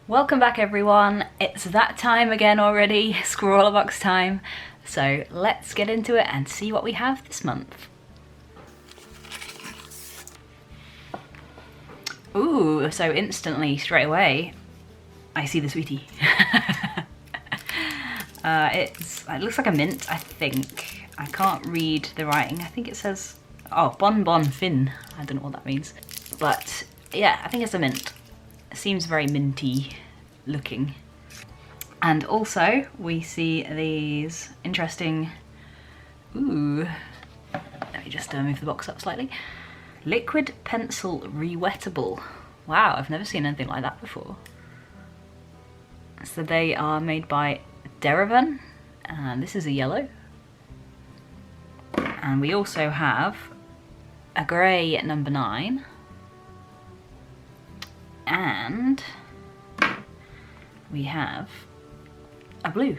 Welcome back everyone, it's that time again already, Scrawlrbox time. So let's get into it and see what we have this month. Ooh, so instantly, straight away, I see the sweetie. It looks like a mint, I think. I can't read the writing. I think it says, oh, Bon Bon Fin. I don't know what that means. But yeah, I think it's a mint. It seems very minty looking. And also we see these interesting, ooh, let me just move the box up slightly. Liquid pencil rewettable. Wow, I've never seen anything like that before. So they are made by Deravan, and this is a yellow. And we also have a grey number 9. And we have a blue.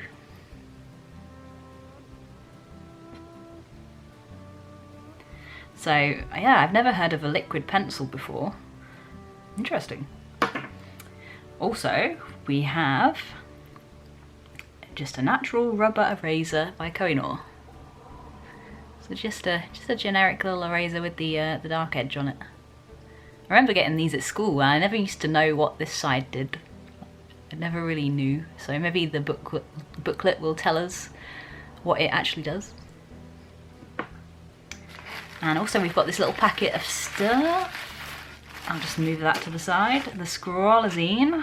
So yeah, I've never heard of a liquid pencil before. Interesting. Also, we have just a natural rubber eraser by Kohinoor. So just a generic little eraser with the dark edge on it. I remember getting these at school and I never used to know what this side did. I never really knew, so maybe the booklet will tell us what it actually does. And also we've got this little packet of stuff. I'll just move that to the side. The Scrawlzine.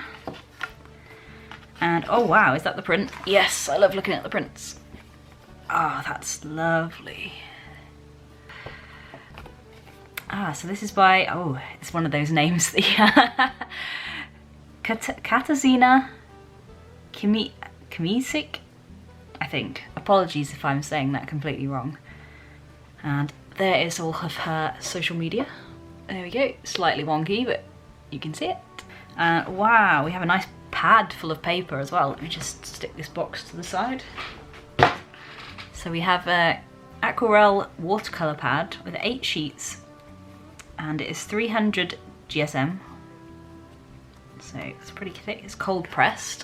And oh wow, is that the print? Yes, I love looking at the prints. Oh, that's lovely. Ah, so this is by, oh, it's one of those names. The Katarzyna Kimisic, I think. Apologies if I'm saying that completely wrong. And there is all of her social media. There we go, slightly wonky, but you can see it. Wow, we have a nice pad full of paper as well. Let me just stick this box to the side. So we have a aquarelle watercolor pad with 8 sheets, and it is 300 GSM. So it's pretty thick, it's cold pressed.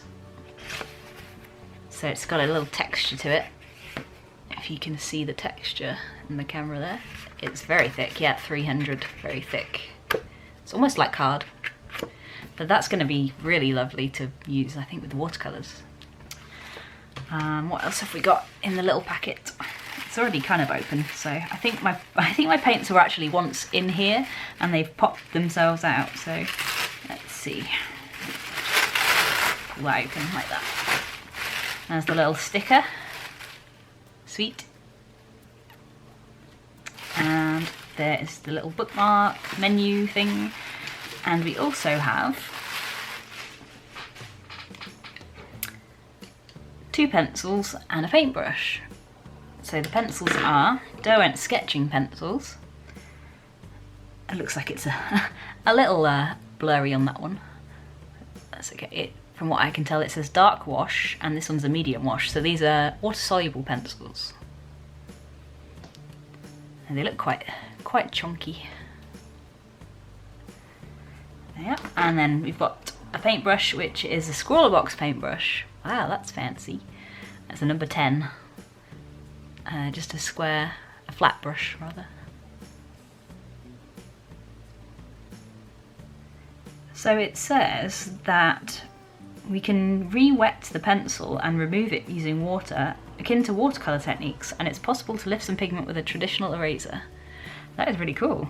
So it's got a little texture to it. If you can see the texture in the camera there. It's very thick, yeah, 300, very thick. It's almost like card. But that's gonna be really lovely to use, I think, with the watercolors. What else have we got in the little packet? It's already kind of open, so I think my paints were actually once in here and they've popped themselves out. So let's see. Pull that open like that. There's the little sticker. Sweet. And there is the little bookmark menu thing. And we also have 2 pencils and a paintbrush. So the pencils are Derwent sketching pencils. It looks like it's a little blurry on that one. That's okay. From what I can tell, it says dark wash, and this one's a medium wash. So these are water-soluble pencils. And they look quite chunky. Yeah, and then we've got a paintbrush, which is a Scrawlrbox paintbrush. Wow, that's fancy. That's a number 10. Just a flat brush rather. So it says that we can re-wet the pencil and remove it using water, akin to watercolour techniques, and it's possible to lift some pigment with a traditional eraser. That is really cool.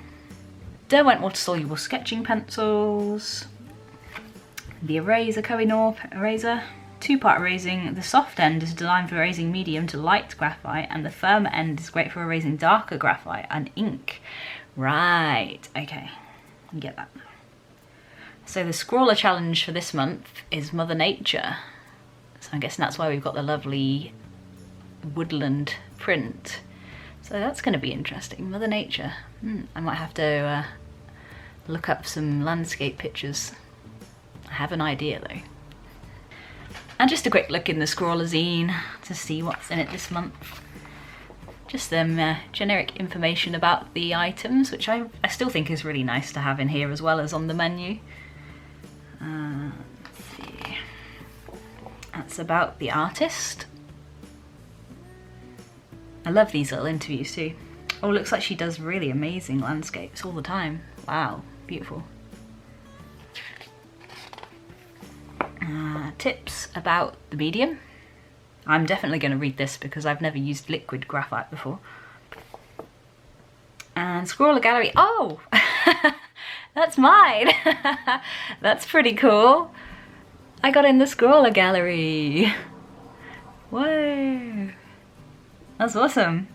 Derwent water-soluble sketching pencils. The eraser, Kohinoor eraser. 2-part erasing. The soft end is designed for erasing medium to light graphite, and the firm end is great for erasing darker graphite and ink. Right, okay, you get that. So the Scrawler challenge for this month is Mother Nature. So I'm guessing that's why we've got the lovely woodland print. So that's going to be interesting. Mother Nature. I might have to look up some landscape pictures. I have an idea though. And just a quick look in the Scrawlzine to see what's in it this month. Just some generic information about the items, which I still think is really nice to have in here as well as on the menu. Let's see. that's about the artist. I love these little interviews too. Oh, looks like she does really amazing landscapes all the time. Wow, beautiful. Tips about the medium. I'm definitely going to read this because I've never used liquid graphite before. And Scrawler Gallery. Oh, that's mine. That's pretty cool. I got in the Scrawler Gallery. Whoa. That's awesome.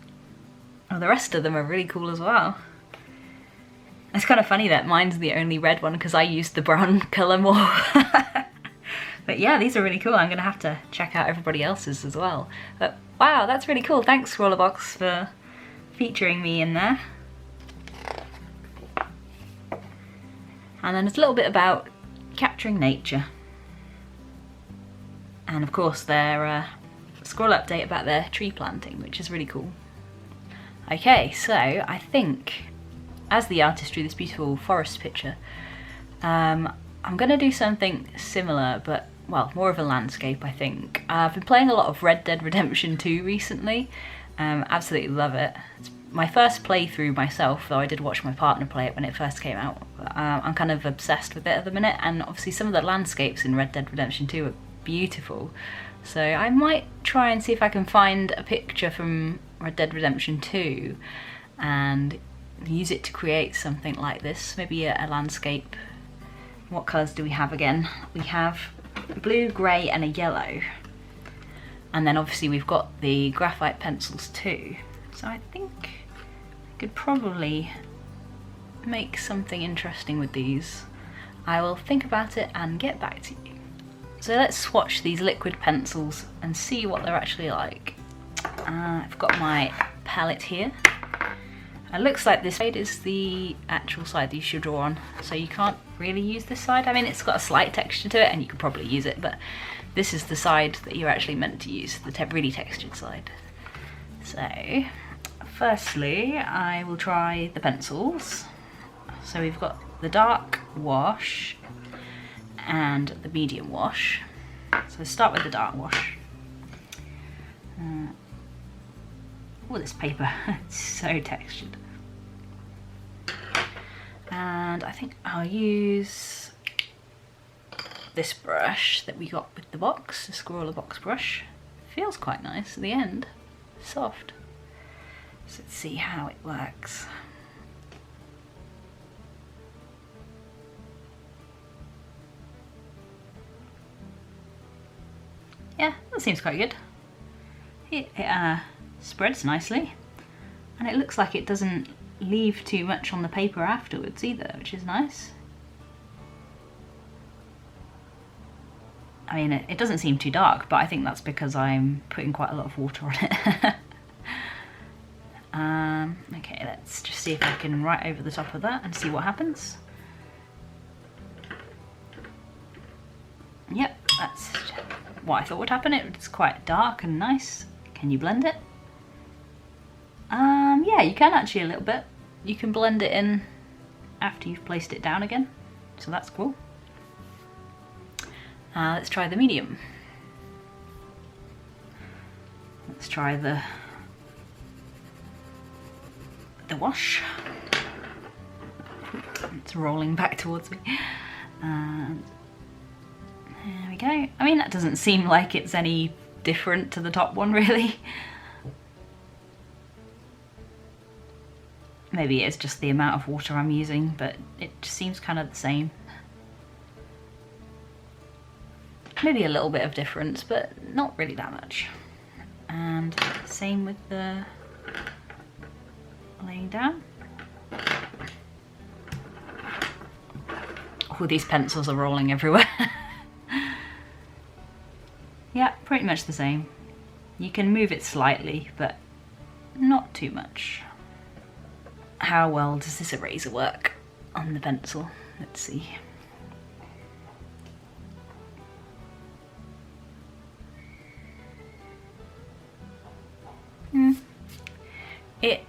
Oh, the rest of them are really cool as well. It's kind of funny that mine's the only red one because I used the brown colour more. But yeah, these are really cool. I'm going to have to check out everybody else's as well. But wow, that's really cool. Thanks, Scrawlrbox, for featuring me in there. And then it's a little bit about capturing nature. And of course their scroll update about their tree planting, which is really cool. Okay, so I think as the artist drew this beautiful forest picture, I'm going to do something similar, but well, more of a landscape, I think. I've been playing a lot of Red Dead Redemption 2 recently. Absolutely love it. It's my first playthrough myself, though I did watch my partner play it when it first came out. I'm kind of obsessed with it at the minute, and obviously some of the landscapes in Red Dead Redemption 2 are beautiful. So I might try and see if I can find a picture from Red Dead Redemption 2 and use it to create something like this, maybe a landscape. What colours do we have again? We have a blue, grey and a yellow. And then obviously we've got the graphite pencils too. So I think I could probably make something interesting with these. I will think about it and get back to you. So let's swatch these liquid pencils and see what they're actually like. I've got my palette here. It looks like this side is the actual side that you should draw on, so you can't really use this side. I mean, it's got a slight texture to it and you could probably use it, but this is the side that you're actually meant to use, the really textured side. So firstly, I will try the pencils. So we've got the dark wash and the medium wash. So let's start with the dark wash. Oh, this paper, it's so textured. And I think I'll use this brush that we got with the box, the Scrawlrbox brush. Feels quite nice at the end, soft. So let's see how it works. Yeah, that seems quite good. It spreads nicely, and it looks like it doesn't leave too much on the paper afterwards either, which is nice. I mean, it doesn't seem too dark, but I think that's because I'm putting quite a lot of water on it. Okay, let's just see if I can write over the top of that and see what happens. Yep, that's what I thought would happen. It's quite dark and nice. Can you blend it? Yeah, you can actually a little bit. You can blend it in after you've placed it down again, so that's cool. Let's try the medium. Let's try the wash. It's rolling back towards me. And there we go. I mean, that doesn't seem like it's any different to the top one, really. Maybe it's just the amount of water I'm using, but it just seems kind of the same. Maybe a little bit of difference, but not really that much. And same with the laying down. Oh, these pencils are rolling everywhere. Yeah, pretty much the same. You can move it slightly, but not too much. How well does this eraser work on the pencil? Let's see. It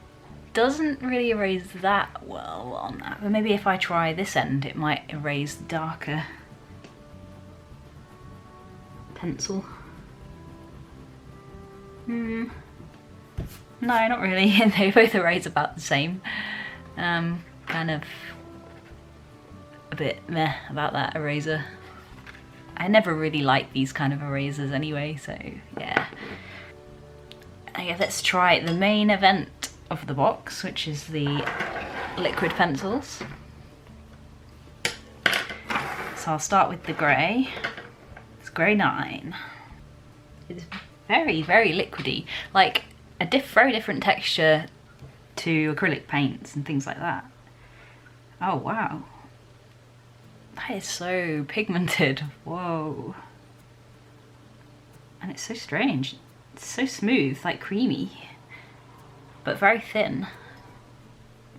doesn't really erase that well on that, but maybe if I try this end it might erase the darker pencil. No, not really. They both erase about the same. Kind of a bit meh about that eraser. I never really like these kind of erasers anyway, so yeah. Okay, let's try the main event of the box, which is the liquid pencils. So I'll start with the grey. It's grey 9. It's very, very liquidy, like a very different texture to acrylic paints and things like that. Oh wow. That is so pigmented, whoa. And it's so strange. It's so smooth, like creamy, but very thin.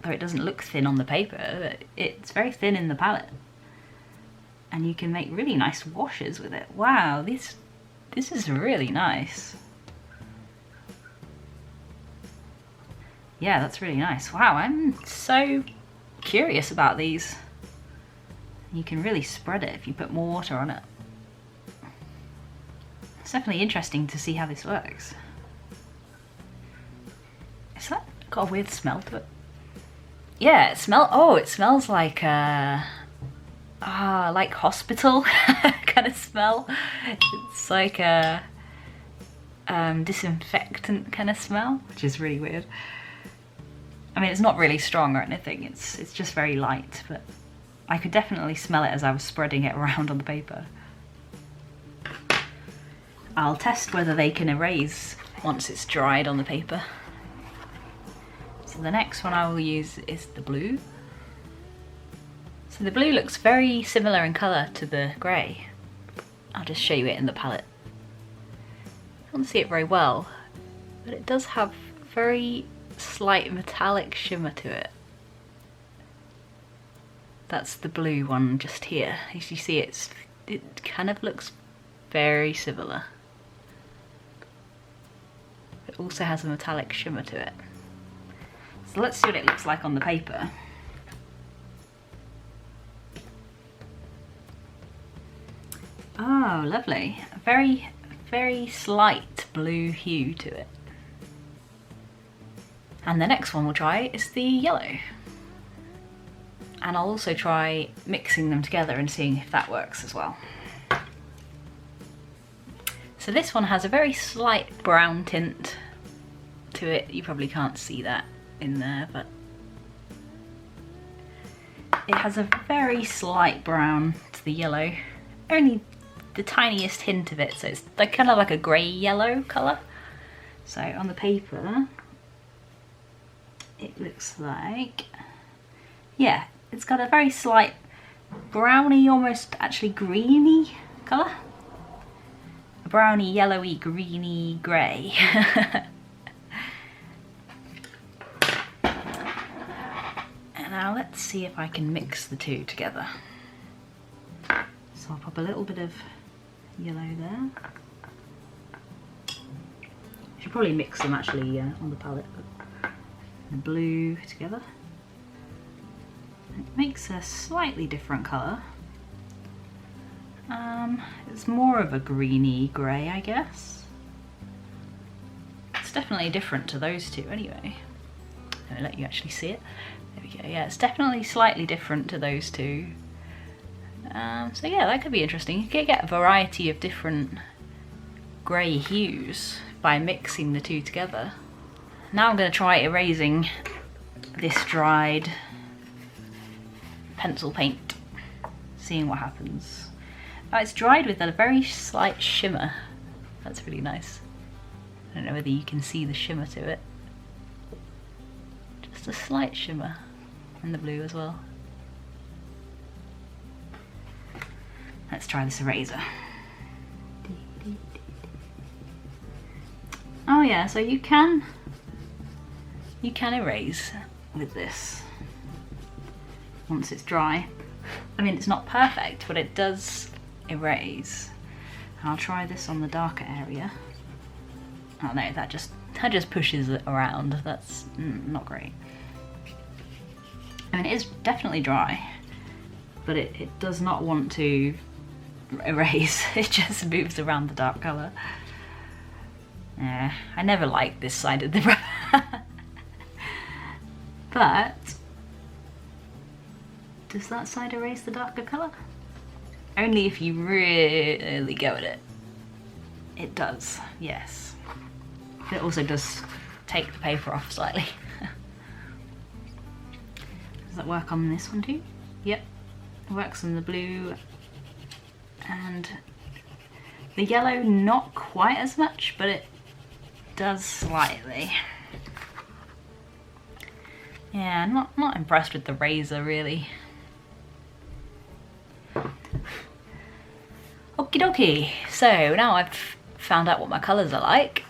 Though it doesn't look thin on the paper, it's very thin in the palette. And you can make really nice washes with it. Wow, this is really nice. Yeah, that's really nice. Wow, I'm so curious about these. You can really spread it if you put more water on it. It's definitely interesting to see how this works. Is that got a weird smell to it? Yeah, it smells like like hospital kind of smell. It's like a disinfectant kind of smell, which is really weird. I mean, it's not really strong or anything, it's just very light, but I could definitely smell it as I was spreading it around on the paper. I'll test whether they can erase once it's dried on the paper. So the next one I will use is the blue. So the blue looks very similar in colour to the grey. I'll just show you it in the palette. I can't see it very well, but it does have very slight metallic shimmer to it. That's the blue one just here. As you see, it kind of looks very similar. It also has a metallic shimmer to it. So let's see what it looks like on the paper. Oh, lovely. A very, very slight blue hue to it. And the next one we'll try is the yellow. And I'll also try mixing them together and seeing if that works as well. So this one has a very slight brown tint to it. You probably can't see that in there, but it has a very slight brown to the yellow. Only the tiniest hint of it, so it's like kind of like a grey yellow colour. So on the paper, it looks like, yeah, it's got a very slight browny, almost actually greeny colour. A browny, yellowy, greeny, grey. And now let's see if I can mix the two together. So I'll pop a little bit of yellow there. I should probably mix them actually on the palette. The blue together. It makes a slightly different colour. It's more of a greeny grey, I guess. It's definitely different to those two anyway. Let me let you actually see it. There we go. Yeah, it's definitely slightly different to those two. So yeah, that could be interesting. You could get a variety of different grey hues by mixing the two together. Now I'm going to try erasing this dried pencil paint, seeing what happens. Oh, it's dried with a very slight shimmer. That's really nice. I don't know whether you can see the shimmer to it. Just a slight shimmer, and the blue as well. Let's try this eraser. Oh yeah, so you can erase with this once it's dry. I mean, it's not perfect, but it does erase. I'll try this on the darker area. Oh no, that just pushes it around. That's not great. I mean, it is definitely dry, but it does not want to erase. It just moves around the dark colour. I never liked this side of the brush. But does that side erase the darker colour? Only if you really go at it. It does, yes. It also does take the paper off slightly. Does that work on this one too? Yep, it works on the blue and the yellow, not quite as much, but it does slightly. Yeah, not impressed with the razor really. Okie dokie, so now I've found out what my colours are like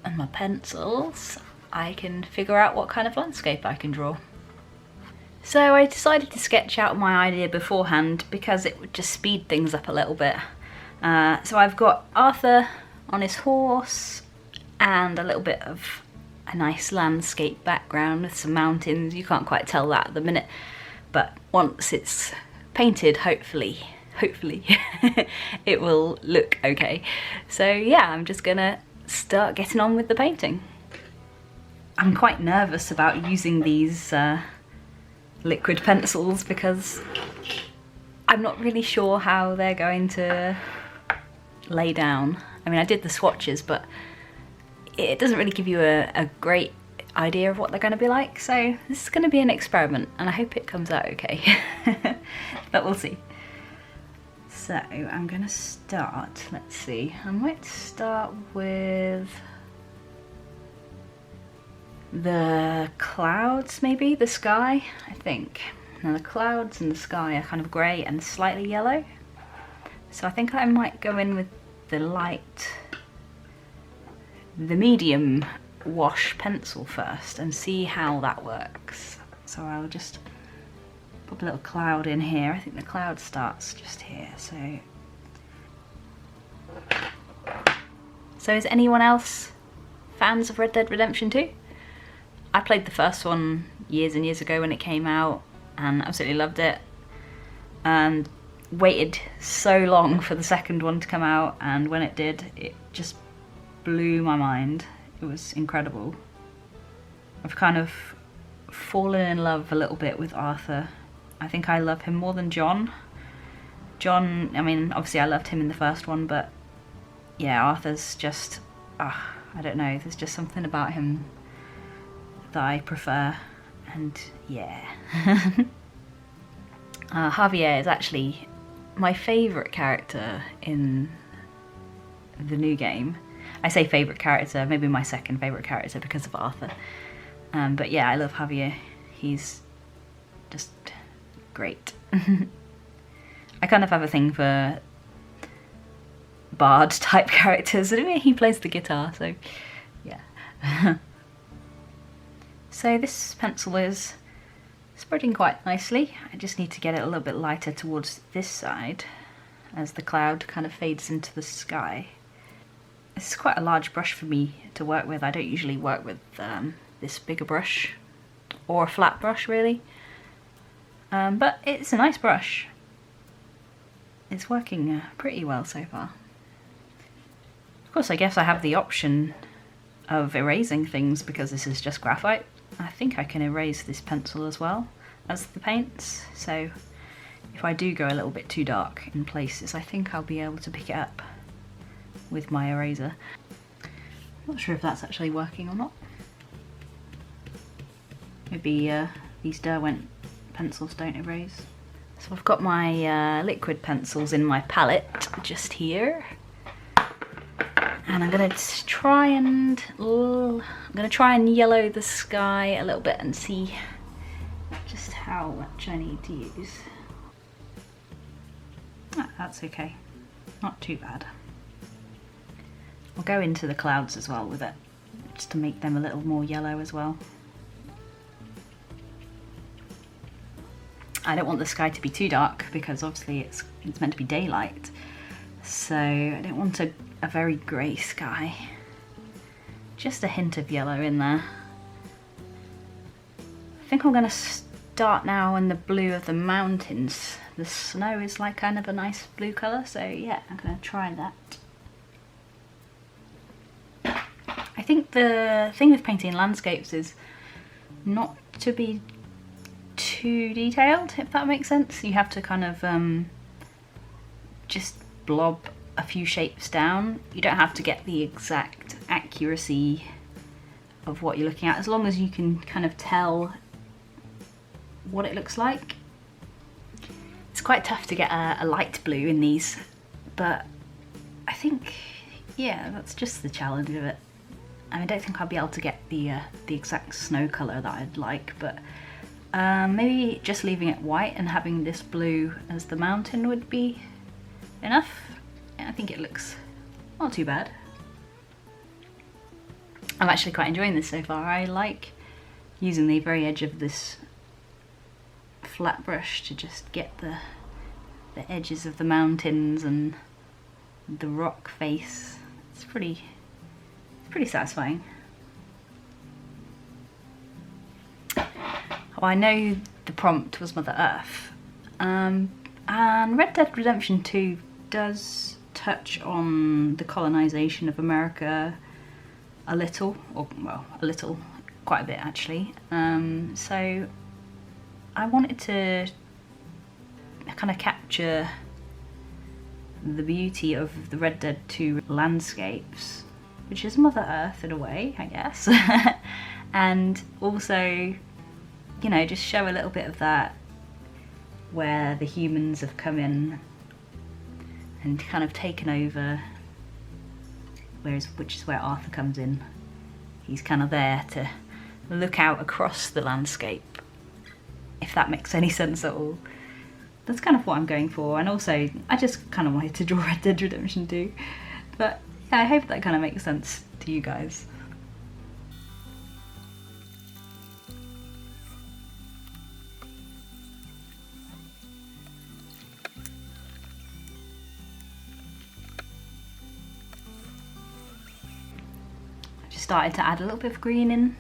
and my pencils, I can figure out what kind of landscape I can draw. So I decided to sketch out my idea beforehand because it would just speed things up a little bit. So I've got Arthur on his horse and a little bit of a nice landscape background with some mountains. You can't quite tell that at the minute, but once it's painted, hopefully it will look okay. So yeah, I'm just gonna start getting on with the painting. I'm quite nervous about using these liquid pencils because I'm not really sure how they're going to lay down. I mean, I did the swatches, but it doesn't really give you a great idea of what they're going to be like. So this is going to be an experiment and I hope it comes out okay. But we'll see. So I'm going to start, let's see, I might start with the clouds, maybe, the sky, I think. Now the clouds and the sky are kind of grey and slightly yellow. So I think I might go in with the medium wash pencil first and see how that works. So I'll just pop a little cloud in here. I think the cloud starts just here, so is anyone else fans of Red Dead Redemption 2? I played the first one years and years ago when it came out and absolutely loved it, and waited so long for the second one to come out, and when it did, it just blew my mind. It was incredible. I've kind of fallen in love a little bit with Arthur. I think I love him more than John. John, I mean, obviously I loved him in the first one, but yeah, Arthur's just, I don't know, there's just something about him that I prefer, and yeah. Javier is actually my favourite character in the new game. I say favourite character, maybe my second favourite character because of Arthur. But yeah, I love Javier. He's just great. I kind of have a thing for bard type characters. Anyway, he plays the guitar, so yeah. So this pencil is spreading quite nicely. I just need to get it a little bit lighter towards this side as the cloud kind of fades into the sky. This is quite a large brush for me to work with. I don't usually work with this bigger brush, or a flat brush really, but it's a nice brush. It's working pretty well so far. Of course, I guess I have the option of erasing things because this is just graphite. I think I can erase this pencil as well as the paints, so if I do go a little bit too dark in places, I think I'll be able to pick it up with my eraser. Not sure if that's actually working or not. Maybe these Derwent pencils don't erase. So I've got my liquid pencils in my palette just here, and I'm gonna try and yellow the sky a little bit and see just how much I need to use. That's okay, not too bad. I'll go into the clouds as well with it, just to make them a little more yellow as well. I don't want the sky to be too dark because obviously it's meant to be daylight, so I don't want a very grey sky. Just a hint of yellow in there. I think I'm going to start now in the blue of the mountains. The snow is like kind of a nice blue colour, so yeah, I'm going to try that. I think the thing with painting landscapes is not to be too detailed, if that makes sense. You have to kind of just blob a few shapes down. You don't have to get the exact accuracy of what you're looking at, as long as you can kind of tell what it looks like. It's quite tough to get a light blue in these, but I think, yeah, that's just the challenge of it. I mean, I don't think I'll be able to get the exact snow colour that I'd like, but maybe just leaving it white and having this blue as the mountain would be enough. Yeah, I think it looks not too bad. I'm actually quite enjoying this so far. I like using the very edge of this flat brush to just get the edges of the mountains and the rock face. It's pretty satisfying. Oh, I know the prompt was Mother Earth, and Red Dead Redemption 2 does touch on the colonization of America a little, or well, a little, quite a bit actually. So I wanted to kind of capture the beauty of the Red Dead 2 landscapes, which is Mother Earth in a way, I guess, and also, you know, just show a little bit of that where the humans have come in and kind of taken over, which is where Arthur comes in. He's kind of there to look out across the landscape, if that makes any sense at all. That's kind of what I'm going for, and also I just kind of wanted to draw Red Dead Redemption 2, but yeah, I hope that kind of makes sense to you guys. Started to add a little bit of green in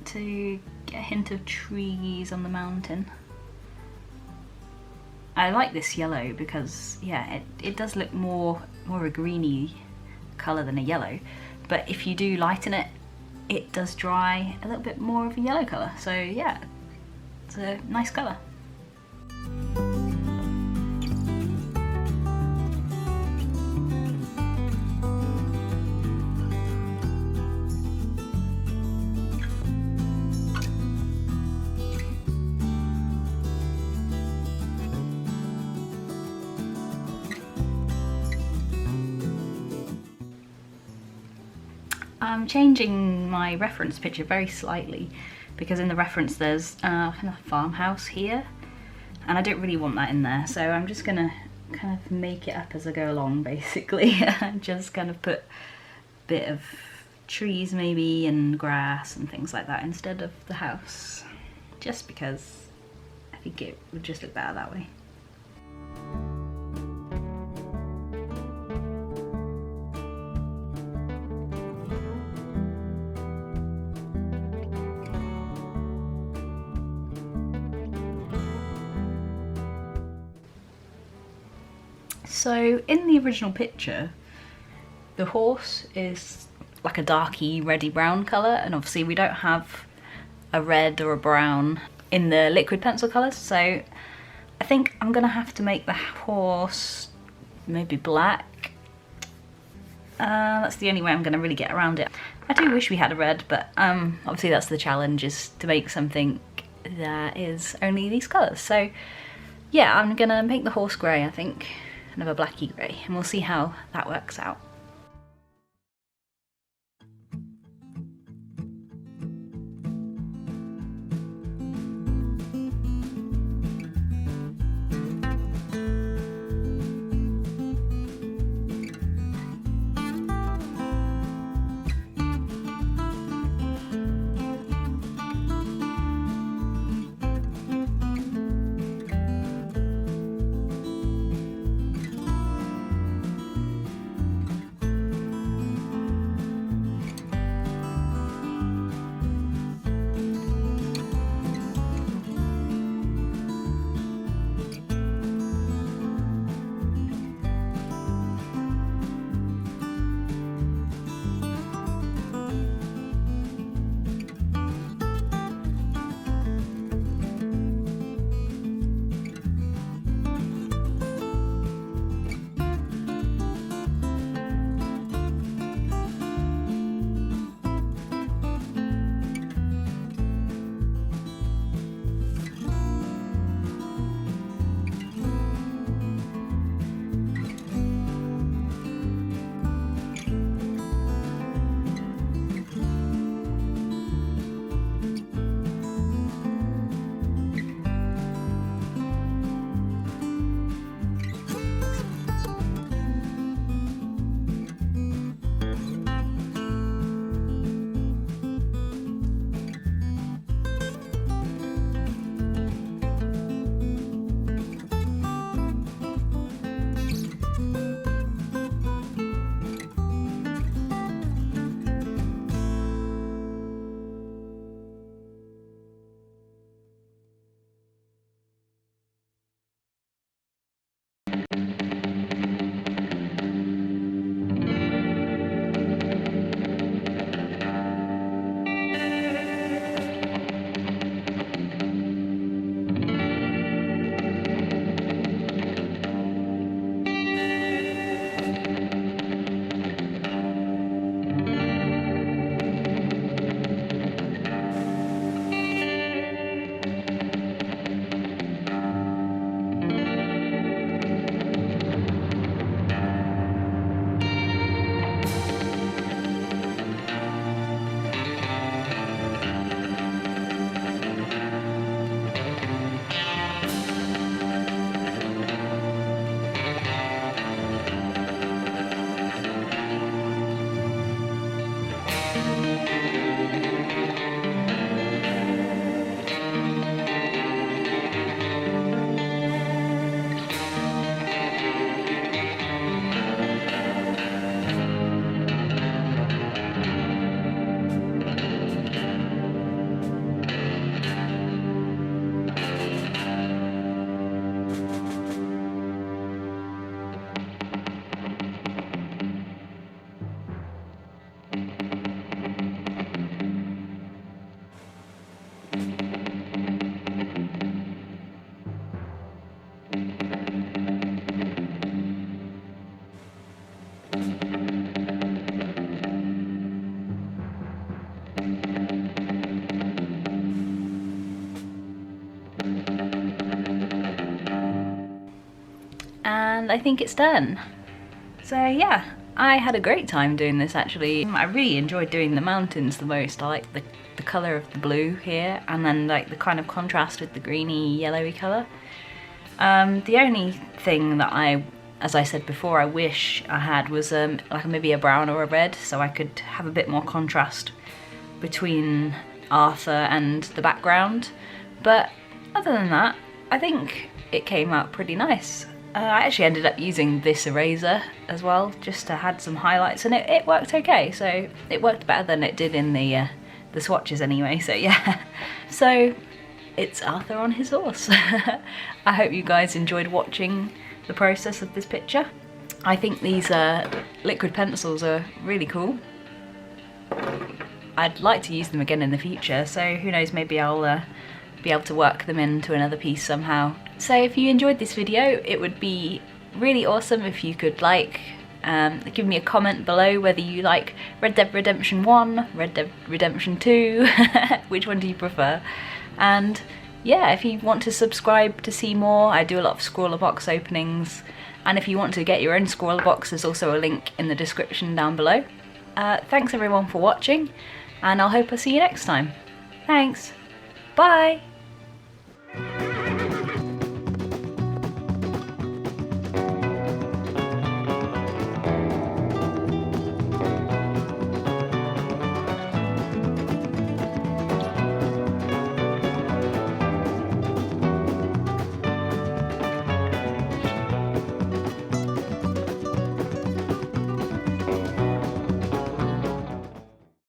to get a hint of trees on the mountain. I like this yellow because, yeah, it does look more a greeny colour than a yellow, but if you do lighten it, it does dry a little bit more of a yellow colour. So yeah, it's a nice colour. I'm changing my reference picture very slightly because in the reference there's a farmhouse here, and I don't really want that in there, so I'm just gonna kind of make it up as I go along basically. Just kind of put a bit of trees maybe and grass and things like that instead of the house, just because I think it would just look better that way. So in the original picture, the horse is like a darky reddy brown colour, and obviously we don't have a red or a brown in the liquid pencil colours, so I think I'm gonna have to make the horse maybe black. That's the only way I'm gonna really get around it. I do wish we had a red, but obviously that's the challenge, is to make something that is only these colours. So yeah, I'm gonna make the horse grey, I think. Kind of a blacky grey, and we'll see how that works out. And I think it's done. So yeah, I had a great time doing this actually. I really enjoyed doing the mountains the most. I like the colour of the blue here, and then like the kind of contrast with the greeny yellowy colour. The only thing that as I said before, I wish I had was like maybe a brown or a red, so I could have a bit more contrast between Arthur and the background. But other than that, I think it came out pretty nice. I actually ended up using this eraser as well, just to add some highlights, and it worked okay. So it worked better than it did in the swatches anyway, so yeah. So it's Arthur on his horse. I hope you guys enjoyed watching the process of this picture. I think these liquid pencils are really cool. I'd like to use them again in the future, so who knows, maybe I'll be able to work them into another piece somehow. So if you enjoyed this video, it would be really awesome if you could give me a comment below whether you like Red Dead Redemption 1, Red Dead Redemption 2, which one do you prefer? And yeah, if you want to subscribe to see more, I do a lot of Scrawlrbox openings, and if you want to get your own Scrawlrbox, there's also a link in the description down below. Thanks everyone for watching, and I'll hope I'll see you next time. Thanks, bye!